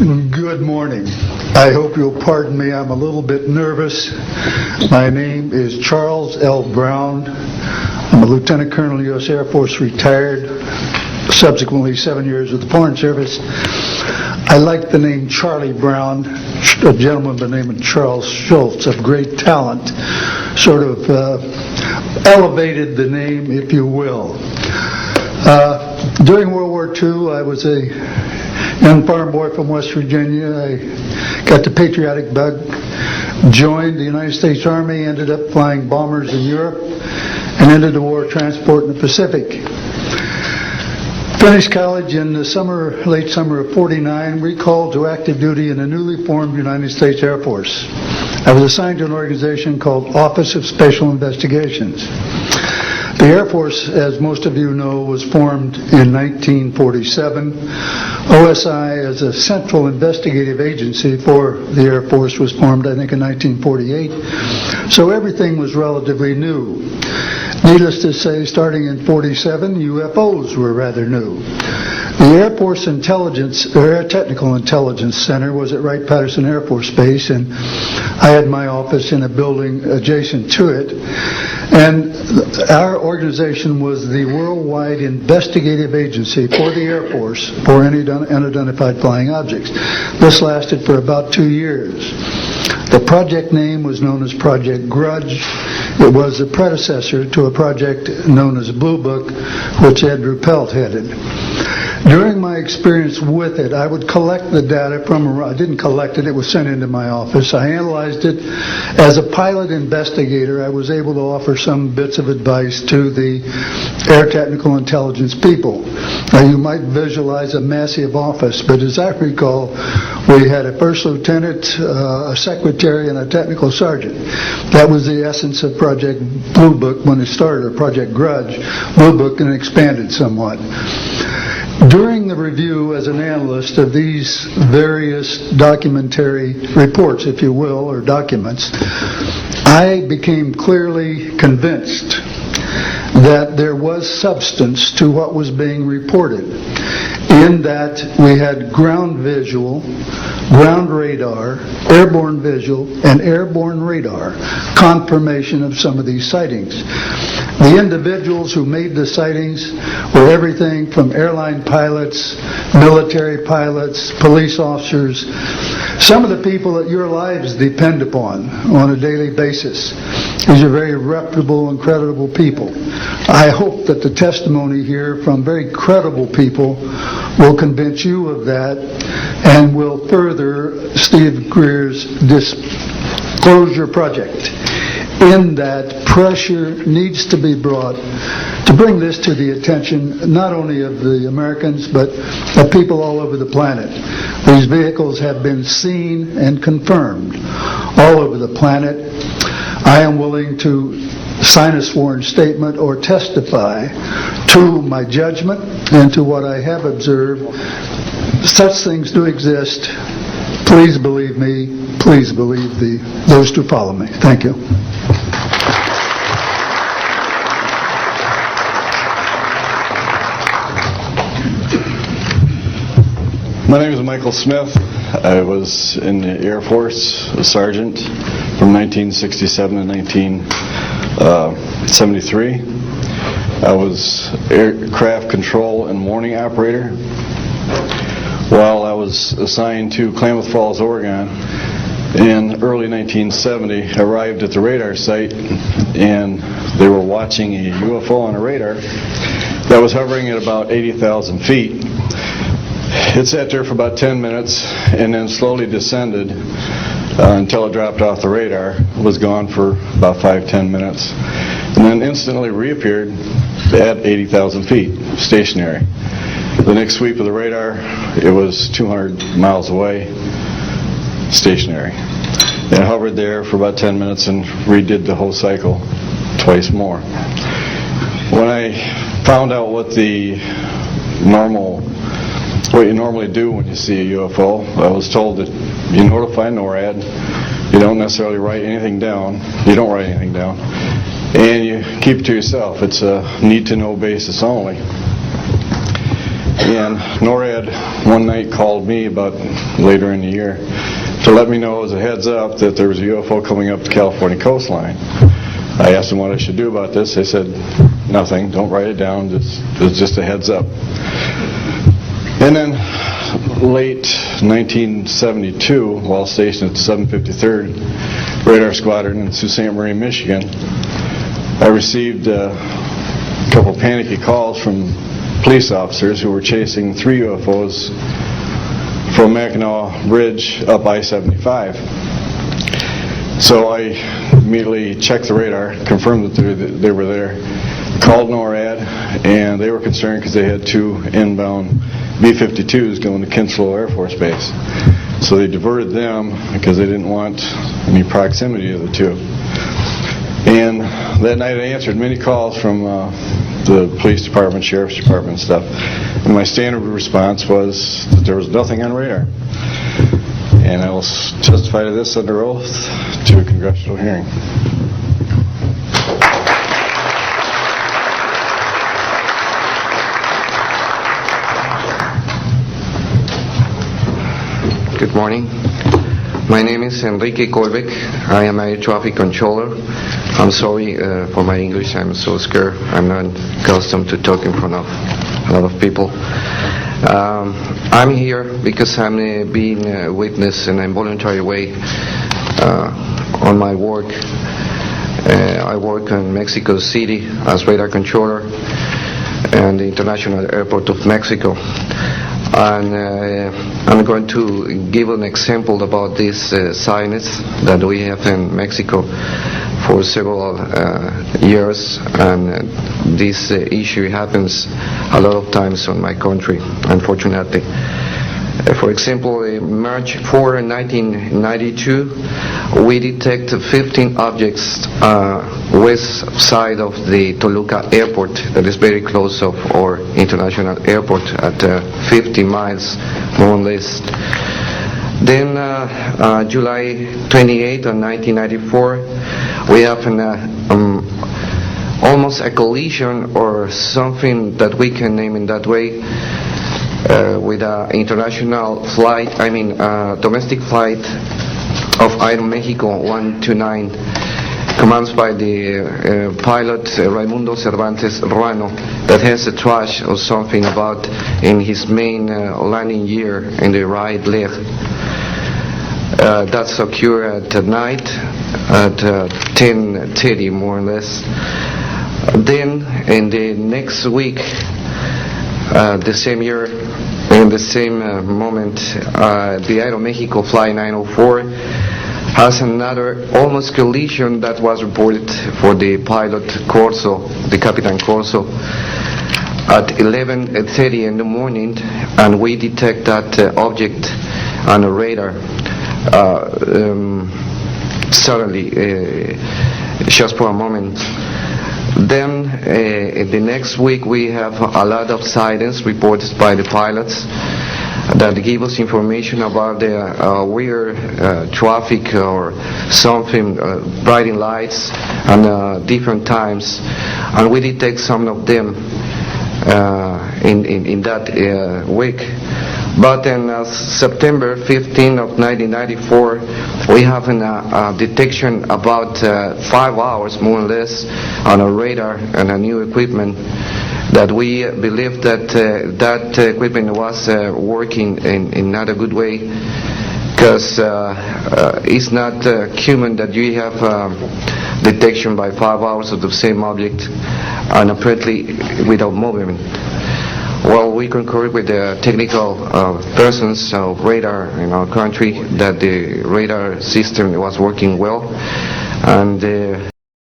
Good morning. I hope you'll pardon me. I'm a little bit nervous. My name is Charles L. Brown. I'm a Lieutenant Colonel, U.S. Air Force, retired, subsequently 7 years with the Foreign Service. I like the name Charlie Brown. A gentleman by the name of Charles Schultz, of great talent, sort of elevated the name, if you will. During World War II, I was a young farm boy from West Virginia. I got the patriotic bug, joined the United States Army, ended up flying bombers in Europe, and ended the war transport in the Pacific. Finished college in the late summer of '49, recalled to active duty in a newly formed United States Air Force. I was assigned to an organization called Office of Special Investigations. The Air Force, as most of you know, was formed in 1947. OSI, as a central investigative agency for the Air Force, was formed, I think, in 1948. So everything was relatively new. Needless to say, starting in '47, UFOs were rather new. The Air Force Air Technical Intelligence Center was at Wright-Patterson Air Force Base, and I had my office in a building adjacent to it. And our organization was the worldwide investigative agency for the Air Force for any unidentified flying objects. This lasted for about 2 years. The project name was known as Project Grudge. It was the predecessor to a project known as Blue Book, which Andrew Pelt headed. During my experience with it, I would collect the data I didn't collect it, it was sent into my office. I analyzed it. As a pilot investigator, I was able to offer some bits of advice to the Air Technical Intelligence people. Now, you might visualize a massive office, but as I recall, we had a first lieutenant, a secretary, and a technical sergeant. That was the essence of Project Blue Book when it started, or Project Grudge, Blue Book, and expanded somewhat. During the review as an analyst of these various documentary reports, if you will, or documents, I became clearly convinced that there was substance to what was being reported, in that we had ground visual, ground radar, airborne visual, and airborne radar confirmation of some of these sightings. The individuals who made the sightings were everything from airline pilots, military pilots, police officers, some of the people that your lives depend upon on a daily basis. These are very reputable and credible people. I hope that the testimony here from very credible people will convince you of that and will further Steve Greer's disclosure project, in that pressure needs to be brought to bring this to the attention not only of the Americans but of people all over the planet. These vehicles have been seen and confirmed all over the planet. I am willing to sign a sworn statement or testify to my judgment and to what I have observed. Such things do exist. Please believe me. Please believe those who follow me. Thank you. My name is Michael Smith. I was in the Air Force, a sergeant, from 1967 to 1973. I was aircraft control and warning operator. While I was assigned to Klamath Falls, Oregon, in early 1970, arrived at the radar site, and they were watching a UFO on a radar that was hovering at about 80,000 feet. It sat there for about 10 minutes and then slowly descended until it dropped off the radar. It was gone for about 5-10 minutes, and then instantly reappeared at 80,000 feet, stationary. The next sweep of the radar, it was 200 miles away, stationary. It hovered there for about 10 minutes and redid the whole cycle twice more. When I found out what you normally do when you see a UFO, I was told that you notify NORAD, you don't necessarily write anything down, and you keep it to yourself. It's a need-to-know basis only. And NORAD one night called me about later in the year to let me know as a heads up that there was a UFO coming up the California coastline. I asked them what I should do about this. They said, nothing, don't write it down, it's just a heads up. And then late 1972, while stationed at the 753rd Radar Squadron in Sault Ste. Marie, Michigan, I received a couple panicky calls from police officers who were chasing 3 UFOs from Mackinac Bridge up I-75. So I immediately checked the radar, confirmed that they were there, called NORAD, and they were concerned because they had 2 inbound B-52s going to Kinslow Air Force Base. So they diverted them because they didn't want any proximity of the 2. And that night I answered many calls from the police department, sheriff's department and stuff. And my standard response was that there was nothing on radar. And I will testify to this under oath to a congressional hearing. Good morning. My name is Enrique Colbeck. I am a air traffic controller. I'm sorry for my English. I'm so scared. I'm not accustomed to talk in front of a lot of people. I'm here because I'm being a witness in a voluntary way on my work. I work in Mexico City as radar controller and the International Airport of Mexico. And I'm going to give an example about this silence that we have in Mexico for several years, and this issue happens a lot of times on my country, unfortunately. For example, March 4, 1992, we detected 15 objects west side of the Toluca airport, that is very close of our international airport at 50 miles more or less. Then July 28 of 1994, we have almost a collision or something that we can name in that way with an international flight, domestic flight of Aeromexico 129, commanded by the pilot Raimundo Cervantes Ruano, that has a trash or something about in his main landing gear in the right leg. That's occurred at night at 10:30 more or less. Then in the next week, the same year, in the same moment, the Aeromexico Flight 904 has another almost collision that was reported for the pilot Corso, the Capitan Corso, at 11:30 in the morning, and we detect that object on a radar. Suddenly, just for a moment. Then the next week we have a lot of silence reported by the pilots that give us information about the weird traffic or something, brighting lights and different times, and we detect some of them in that week. But in September 15 of 1994, we have a detection about 5 hours more or less on a radar and a new equipment that we believe that that equipment was working in not a good way, because it's not human that you have detection by 5 hours of the same object and apparently without movement. Well, we concur with the technical persons of radar in our country that the radar system was working well, and